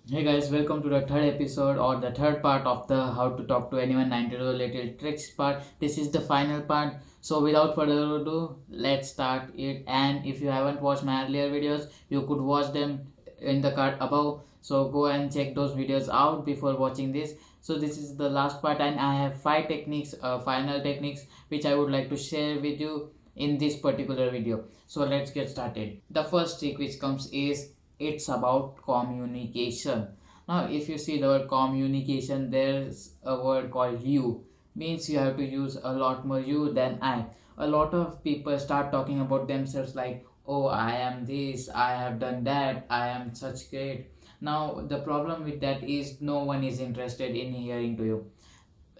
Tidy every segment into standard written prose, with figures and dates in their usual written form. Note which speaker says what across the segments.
Speaker 1: Hey guys, welcome to the third episode or the third part of the how to talk to anyone 90 related tricks part. This is the final part. So without further ado, let's start it. And if you haven't watched my earlier videos, you could watch them in the card above. So go and check those videos out before watching this. So this is the last part, and I have five techniques, final techniques, which I would like to share with you in this particular video. So let's get started. The first trick which comes is it's about communication. Now if you see the word communication, there's a word called you, means you have to use a lot more you than I. A lot of people start talking about themselves like, oh, I am this, I have done that, I am such great. Now the problem with that is no one is interested in hearing to you.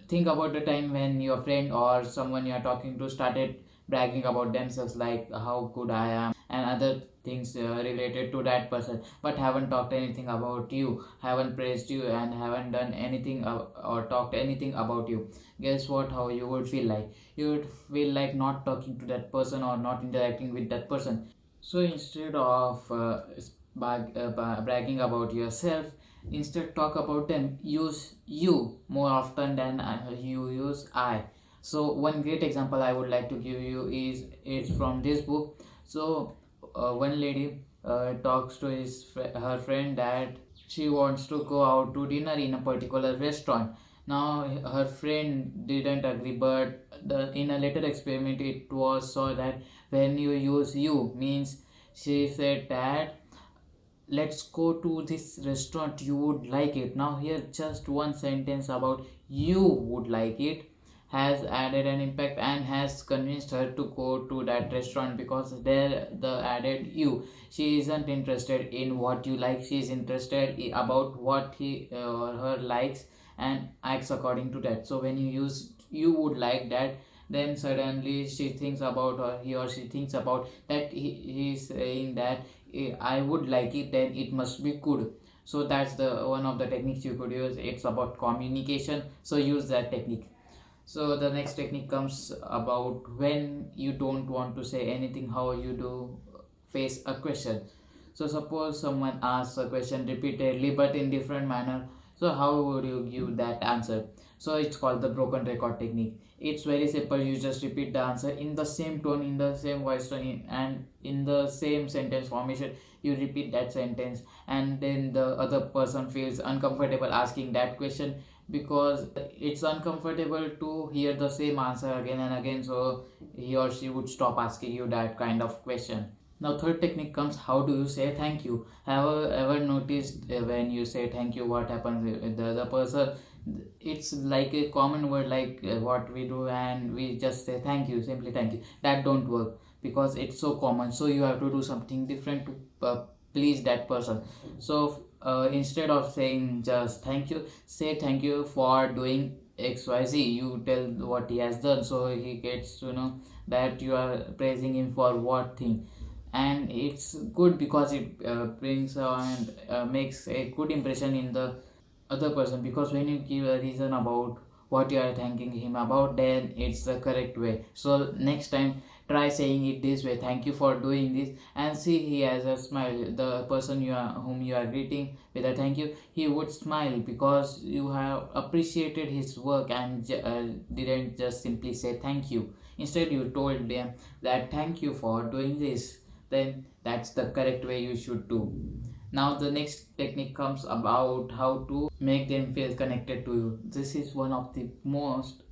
Speaker 1: Think about the time when your friend or someone you are talking to started bragging about themselves like how good I am and other things related to that person, but haven't talked anything about you, haven't praised you, and haven't done anything or talked anything about you. Guess what, how you would feel like? You would feel like not talking to that person or not interacting with that person. So instead of bragging about yourself, instead talk about them. Use you more often than you use I. So one great example I would like to give you is from this book. So one lady talks to her friend that she wants to go out to dinner in a particular restaurant. Now her friend didn't agree, but in a later experiment it was saw that when you use you means she said that let's go to this restaurant, you would like it. Now here just one sentence about you would like it has added an impact and has convinced her to go to that restaurant, because there the added you, she isn't interested in what you like, she is interested about what he or her likes and acts according to that. So when you use you would like that, then suddenly she thinks about, or he or she thinks about that he is saying that I would like it, then it must be good. So that's the one of the techniques you could use. It's about communication, so use that technique. So the next technique comes about when you don't want to say anything, how you do face a question. So suppose someone asks a question repeatedly but in different manner. So how would you give that answer? So it's called the broken record technique. It's very simple. You just repeat the answer in the same tone, in the same voice tone, and in the same sentence formation. You repeat that sentence, and then the other person feels uncomfortable asking that question, because it's uncomfortable to hear the same answer again and again. So he or she would stop asking you that kind of question. Now third technique comes, how do you say thank you? Have you ever noticed when you say thank you, what happens with the other person? It's like a common word like what we do, and we just say thank you, simply thank you. That don't work because it's so common. So you have to do something different to please that person. So instead of saying just thank you, say thank you for doing XYZ. You tell what he has done, so he gets to know that you are praising him for what thing. And it's good because it brings and makes a good impression in the other person, because when you give a reason about what you are thanking him about, then it's the correct way. So next time try saying it this way, thank you for doing this, and see he has a smile. The person you are whom you are greeting with a thank you, he would smile because you have appreciated his work and didn't just simply say thank you. Instead you told them that thank you for doing this. Then that's the correct way you should do. Now the next technique comes about how to make them feel connected to you. This is one of the most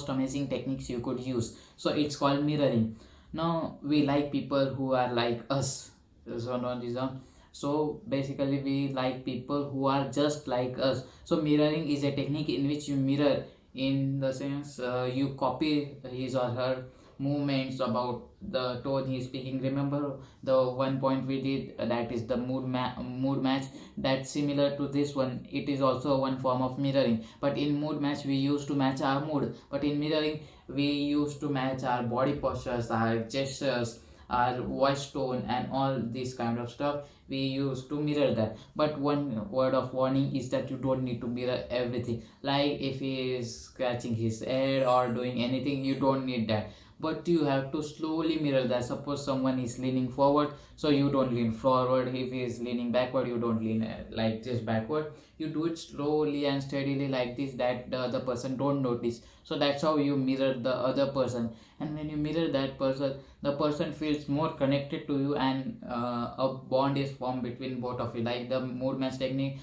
Speaker 1: amazing techniques you could use. So it's called mirroring. Now we like people who are like us. So no reason. So basically we like people who are just like us. So mirroring is a technique in which you mirror, in the sense you copy his or her movements, about the tone he is speaking. Remember the one point we did, that is the mood match. That's similar to this one. It is also one form of mirroring, but in mood match we used to match our mood, but in mirroring we used to match our body postures, our gestures, our voice tone, and all this kind of stuff we use to mirror that. But one word of warning is that you don't need to mirror everything. Like if he is scratching his head or doing anything, you don't need that. but you have to slowly mirror that. Suppose someone is leaning forward, so you don't lean forward. If he is leaning backward, you don't lean like this backward. You do it slowly and steadily like this, that the other person don't notice. So that's how you mirror the other person. And when you mirror that person, the person feels more connected to you, and a bond is formed between both of you. Like the movements technique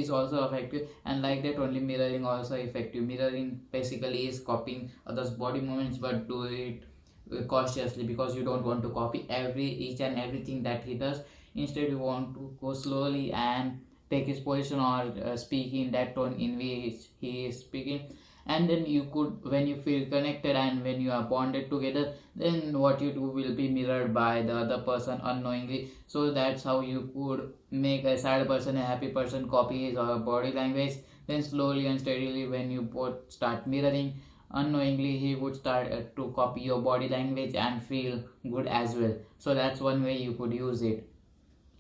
Speaker 1: is also effective, and like that only mirroring also effective. Mirroring basically is copying others body movements, but do it cautiously, because you don't want to copy each and everything that he does. Instead you want to go slowly and take his position, or speak in that tone in which he is speaking. And then you could, when you feel connected and when you are bonded together, then what you do will be mirrored by the other person unknowingly. So that's how you could make a sad person, a happy person, copy his body language. Then slowly and steadily, when you both start mirroring, unknowingly he would start to copy your body language and feel good as well. So that's one way you could use it.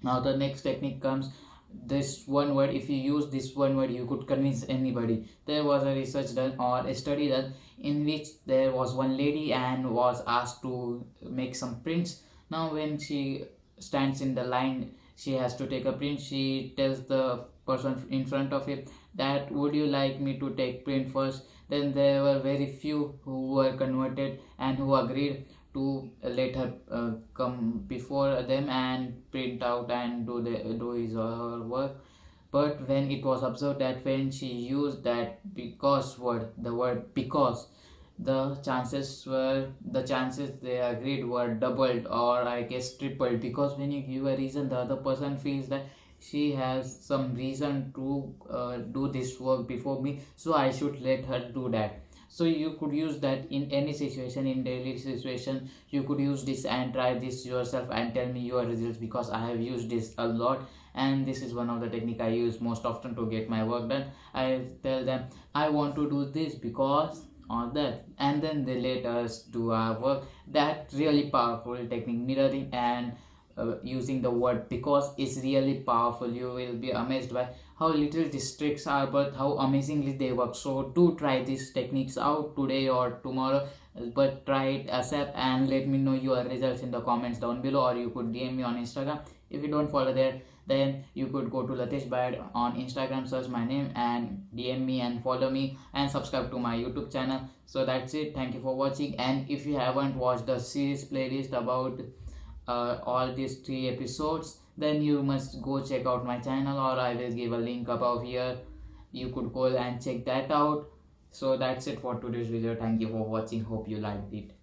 Speaker 1: Now the next technique comes, this one word. If you use this one word, you could convince anybody. There was a research done, or a study done, in which there was one lady and was asked to make some prints. Now when she stands in the line, she has to take a print. She tells the person in front of it that, would you like me to take print first? Then there were very few who were converted and who agreed to let her come before them and print out and do his or her work. But when it was observed that when she used that because word, the word because, the chances they agreed were doubled, or I guess tripled. Because when you give a reason, the other person feels that she has some reason to do this work before me, so I should let her do that. So you could use that in any situation, in daily situation. You could use this and try this yourself and tell me your results, because I have used this a lot, and this is one of the technique I use most often to get my work done. I tell them, I want to do this because or that, and then they let us do our work. That really powerful technique, mirroring and using the word because is really powerful. You will be amazed by how little these tricks are, but how amazingly they work. So do try these techniques out today or tomorrow, but try it ASAP and let me know your results in the comments down below, or you could DM me on Instagram. If you don't follow there, then you could go to Latesh Bayad on Instagram, search my name and DM me and follow me and subscribe to my YouTube channel. So that's it. Thank you for watching. And if you haven't watched the series playlist about all these 3 episodes, then you must go check out my channel, or I will give a link above here. You could go and check that out. So that's it for today's video. Thank you for watching. Hope you liked it.